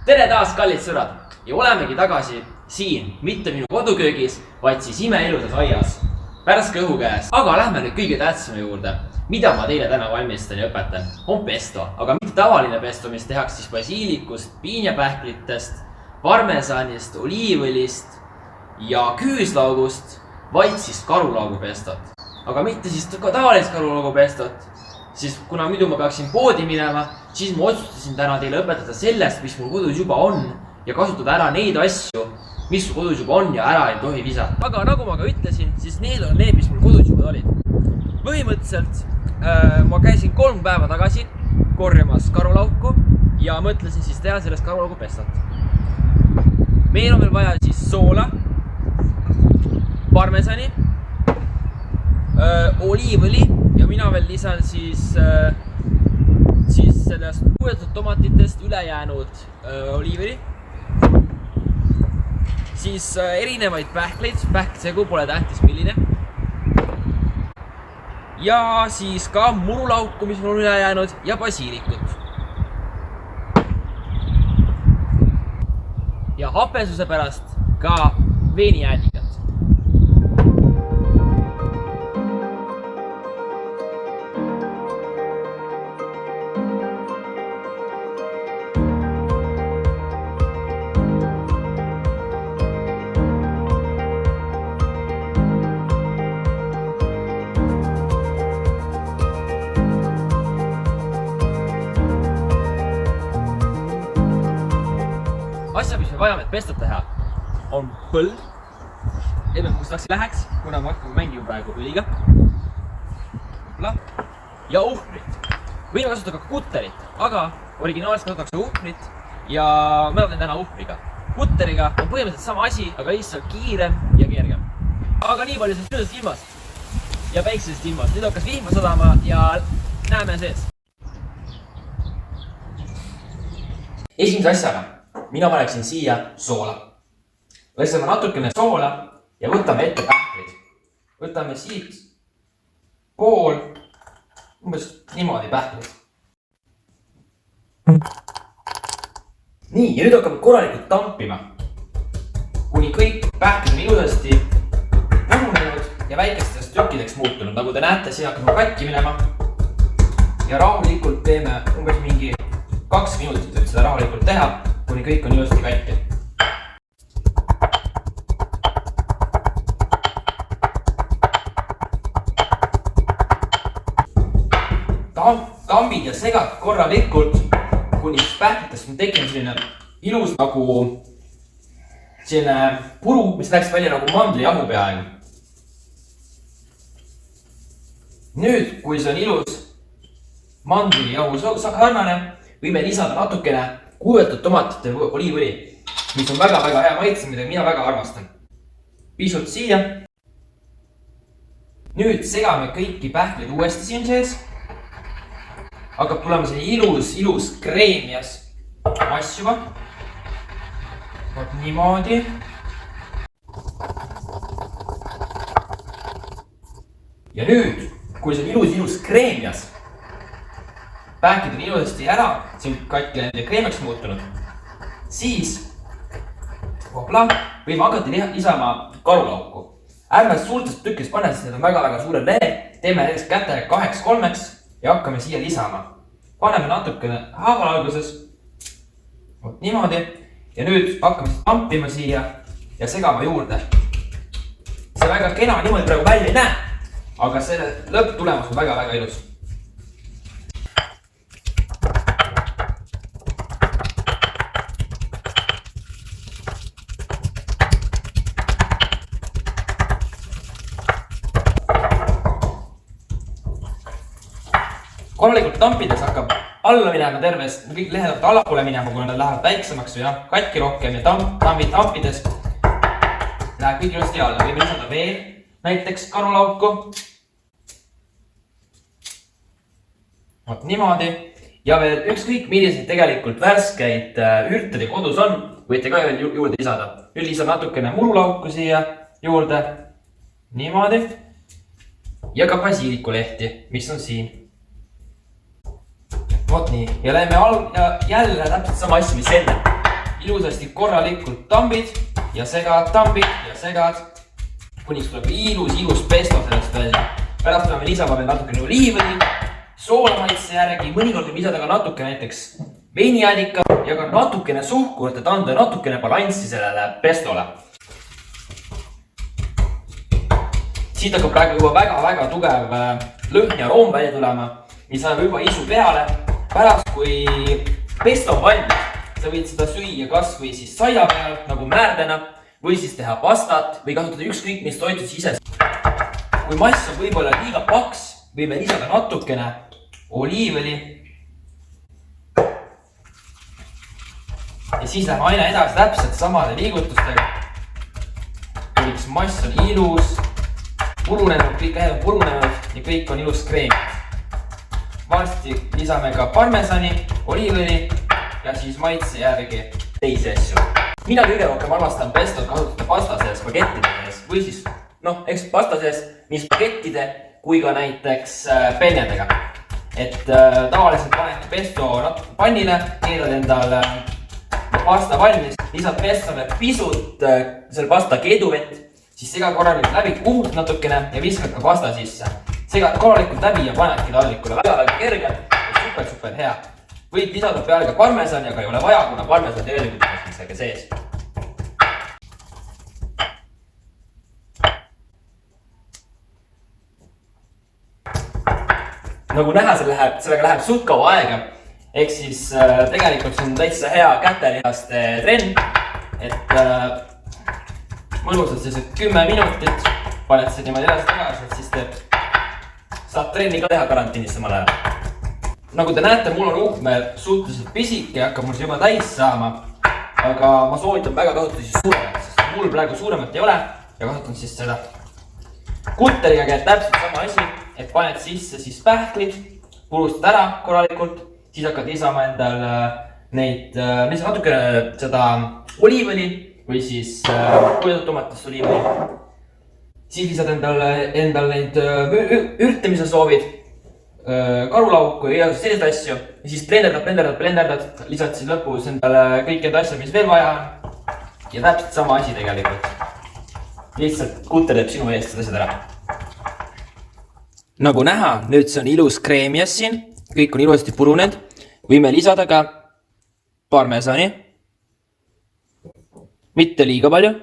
tere taas, kallid sõbrad ja olemegi tagasi siin, mitte minu koduköögis, vaid siis imeilusas aias, värske õhu käes. Aga lähme nüüd kõige tähtsama juurde, mida ma teile täna valmistan ja õpetan, on pesto, aga mitte tavaline pesto, mis tehakse siis basiilikust, piinjapähklitest, parmesanist, oliivõlist ja küüslaugust, vaid siis karulaugu pestot. Aga mitte siis tavalist karulaugu pestot, siis kuna muidu ma peaksin poodi minema, siis ma otsustasin täna teile õpetada sellest, mis mul kodus juba on ja kasutada ära neid asju, mis mul kodus juba on ja ära ei tohi visata. Aga nagu ma ka ütlesin, siis need on need, mis mul kodus juba olid. Põhimõtteliselt ma käisin 3 päeva tagasi korjamas karulauku ja mõtlesin siis teha sellest karulaugu pestot. Meil on veel vaja siis soola, parmesani, oliivõli ja mina veel lisan siis sellest kuivatud tomatitest ülejäänud oliivõli. Siis erinevaid pähkleid, pähksegu pole tähtis milline. Ja siis ka murulauku, mis mul üle jäänud ja basiilikut. Ja hapesuse pärast ka veenijäädikat. Asja, mis me vajame, et pestot teha, on põld. Emme mustaks läheks, kuna ma hakkame mängima praegu õliga. Ja uhrit. Võime kasutada ka kutterit, aga originaalselt kasutatakse uhrit ja ma teen täna uhriga. Kutteriga on põhimõtteliselt sama asi, aga lihtsalt kiirem ja kergem. Aga nii palju sellest ilusast ilmast ja päiksesest ilmast. Nüüd hakkas vihma sadama ja näeme sees. Esimese asjaga mina paneksin siia soola. Võtame natukene soola ja võtame ette pähklid. Võtame siit pool, umbes niimoodi pähklid. Nii, ja nüüd hakkame korralikult tampima, kuni kõik pähklid on ilusasti purunenud ja väikestest tükkideks muutunud. Nagu te näete, siin hakkame katki minema ja rahulikult teeme umbes mingi 2 minutit, et seda rahulikult teha, kuni kõik on ilusti katki. Tambid ja segad korralikult, kuni pähklitest on tekkinud selline ilus nagu selline puru, mis läks välja nagu mandlijahu peaaegu. Nüüd, kui see on ilus mandlijahu sarnane, võime lisada natukene kuivatud tomatite oliivõli, mis on väga-väga hea maitse, mida mina väga armastan. Pisut siia. Nüüd segame kõiki pähklid uuesti siin sees. Hakkab tulema selline ilus kreemias mass juba. Vaat niimoodi. Ja nüüd, kui see on ilus kreemias, pähklid on ilusasti ära, siin katki nende kreemiaks muutunud, siis võime hakata lisama karulauku. Ärme suurtest tükkidest panna, sest need on väga-väga suured lehed. Teeme näiteks kätega 2-3 ja hakkame siia lisama. Paneme natukene haaval alguses, niimoodi, ja nüüd hakkame tampima siia ja segama juurde. See väga kena niimoodi praegu välja ei näe, aga selle lõpptulemus on väga-väga ilus. Korralikult tampides hakkab alla minema terves, kõik lehed hakkavad allapoole minema, kui nad lähevad väiksemaks või katki rohkem ja tampides läheb kõik ilusti alla. Võime lisada veel näiteks karulauku. Vaat niimoodi. Ja veel ükskõik milliseid tegelikult värskeid ürtede kodus on, võite ka veel juurde lisada. Nüüd lisab natukene murulauku siia juurde. Niimoodi. Ja ka basiilikulehti, mis on siin. Vot nii, ja lähme jälle täpselt sama asja, mis enne. ilusasti korralikult tambid ja segad, tambid ja segad. Kuniks tuleb ilus pesto sellest välja. Pärast tuleme lisama veel natukene oliivõli, soolamaitse järgi, mõnikord võib lisada ka natuke näiteks veiniädika ja ka natukene suhkurt, et anda natukene balanssi sellele pestole. Siit hakkab praegu juba väga tugev lõhn ja room välja tulema, mis ajab juba isu peale. Pärast, kui pesto on valmis, sa võid seda süüa kas või siis saia peal nagu määrdena või siis teha pastat või kasutada ükskõik mis toitu ise. Kui mass on võib-olla liiga paks, võime lisada natukene oliivõli. Ja siis läheme aina edasi täpselt samade liigutustega. Kuniks mass on ilus, purunenud, kõik käed on purunenud ja kõik on ilus kreem. Varsti lisame ka parmesani, oliivõli ja siis maitse järgi teisi asju. Mina kõige rohkem armastan pestot kasutada pasta sees, spagettide sees või siis, eks pasta sees nii spagettide kui ka näiteks pennedega. Et tavaliselt paned pesto natuke pannile, keedad endal pasta valmis, lisad pestole pisut selle pasta keeduvett, siis segad korralikult läbi, kuhud natukene ja viskad ka pasta sisse. Segad korralikult läbi ja panedki tallikule. Väga kerge ja super hea. Võid lisada peale ka parmesani, aga ei ole vaja, kuna parmesan tegelikult on sellega sees. Nagu näha, sellega läheb suht kaua aega. Ehk siis tegelikult see on täitsa hea kätelihaste trenn. Et mõnusalt sellised 10 minutit paned see niimoodi edasi tagasi, et siis saab trenni ka teha karantiinis samal ajal. Nagu te näete, mul on uhmel suhteliselt pisike ja hakkab mul juba täis saama. Aga ma soovitan väga kasutada siis suuremat, sest mul praegu suuremat ei ole ja kasutan siis seda. Kutteriga käib täpselt sama asi, et paned sisse siis pähklid, purustad ära korralikult, siis hakkad lisama endal neid, lihtsalt natukene seda oliivõli või siis tomatist oliivõli. Siis lisad endal neid ürte, mis sa soovid, karulauku ja sellised asju. Ja siis blenderdad, lisad siis lõpus endale kõik need asjad, mis veel vaja on. Ja täpselt sama asi tegelikult. Lihtsalt kutter teeb sinu eest seda asjad ära. Nagu näha, nüüd see on ilus kreemias siin. Kõik on ilusti purunenud. Võime lisada ka parmesani. Mitte liiga palju.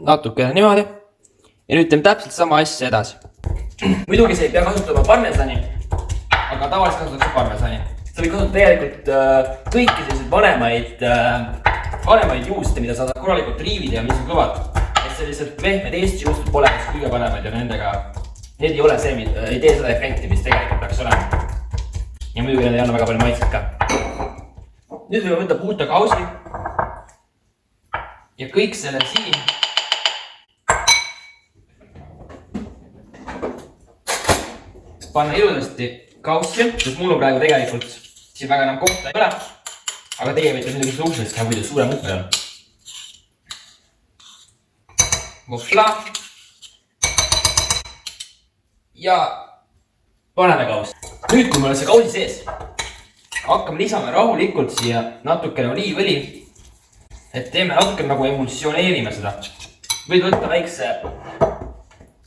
Natukene niimoodi. Ja nüüd teeme täpselt sama asja edasi. Muidugi see ei pea kasutama parmesani, aga tavaliselt kasutatakse parmesani. Sa võid kasutada tegelikult kõiki selliseid vanemaid juuste, mida saad korralikult riivida ja mis on kõvad. Et sellised vehmed Eesti juustud pole kõige paremad ja nendega, need ei ole see, ei tee seda efekti, mis tegelikult peaks olema. Ja muidugi need ei anna väga palju maitset ka. Nüüd võime võtta puuta kausi ja kõik selle siin panna ilusasti kaussi, sest mul on praegu tegelikult siin väga enam kohta ei ole. Aga teie võite midagi suhtlust teha, muidu suurem ukme on. Vopla. Ja paneme kaussi. Nüüd, kui meil on see kausi sees, hakkame lisama rahulikult siia natukene oliivõli, et teeme natukene nagu emulsioneerime seda. Võid võtta väikse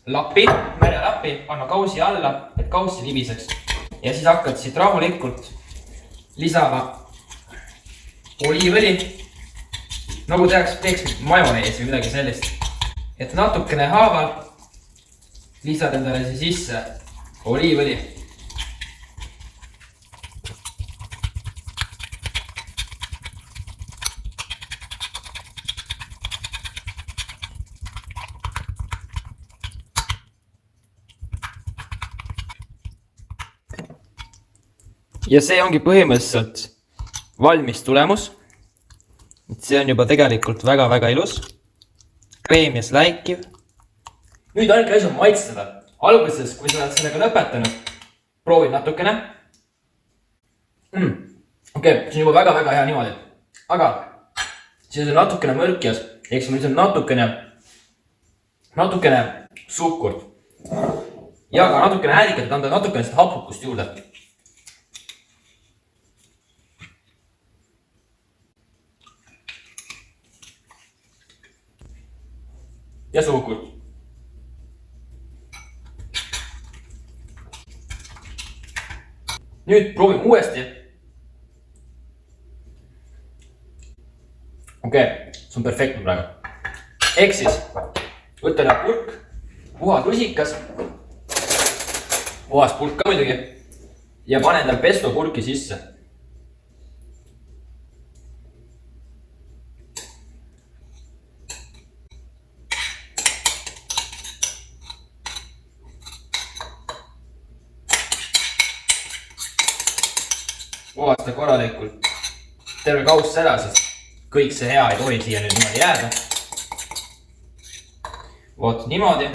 lappi, merelappi, panna kausi alla, et kaussi libiseks. Ja siis hakkad siit rahulikult lisama oliivõli, nagu teeks majoneesi või midagi sellist. Et natukene haaval lisad endale sisse oliivõli. Ja see ongi põhimõtteliselt valmis tulemus. See on juba tegelikult väga ilus. Kreemis läikiv. Nüüd ainult asi on maitseda. Alguses, kui sa oled sellega lõpetanud, proovid natukene. Okei, see on juba väga hea niimoodi. Aga siis on natukene mõrkjas. Ehk siis ma lisan natukene suhkurt. Ja ka natukene äädikat, et anda natukene seda hapukust juurde. ja suhkur. Nüüd proovime uuesti. Okei, see on perfektne praegu. Ehk siis, võtta läheb purk, puhas rusikas, puhas purk ka muidugi ja panen tal pesto purki sisse. Puhasta korralikult terve kauss ära, sest kõik see hea ei tohi siia nüüd niimoodi jääda. Vot niimoodi.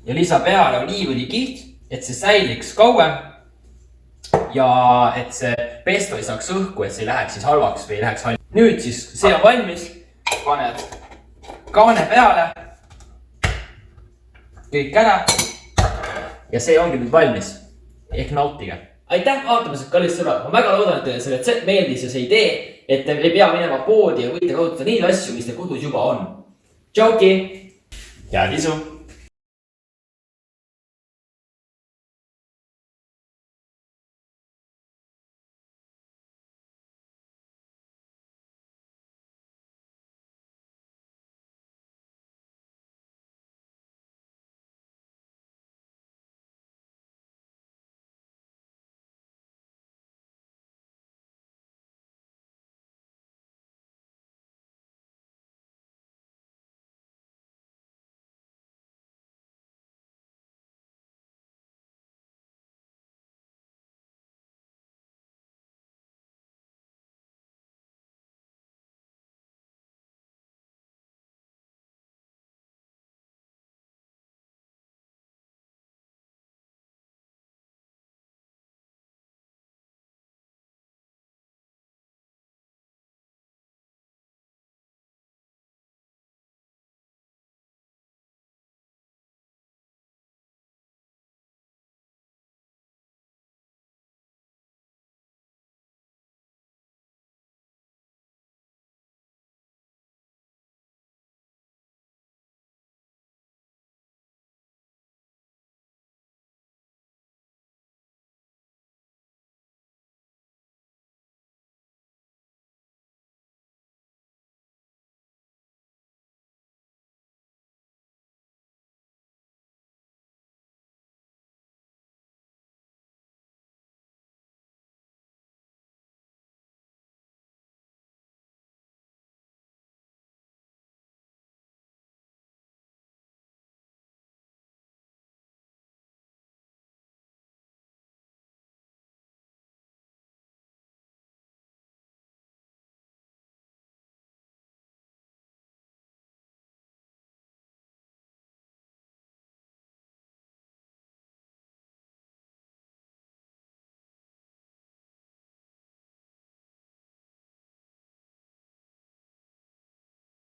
Ja lisa peale oliivõlikiht, et see säiliks kauem ja et see pesto ei saaks õhku, et see ei läheks siis halvaks või ei läheks halvaks. Nüüd siis see on valmis. Paned kaane peale. Kõik ära. Ja see ongi nüüd valmis. Ehk nautige. Aitäh vaatamisest, kallid sõbrad. Ma väga loodan, et teile see retsept meeldis ja see idee, et te ei pea minema poodi ja võite kasutada neid asju, mis teil kodus juba on. Tšauki! Head isu!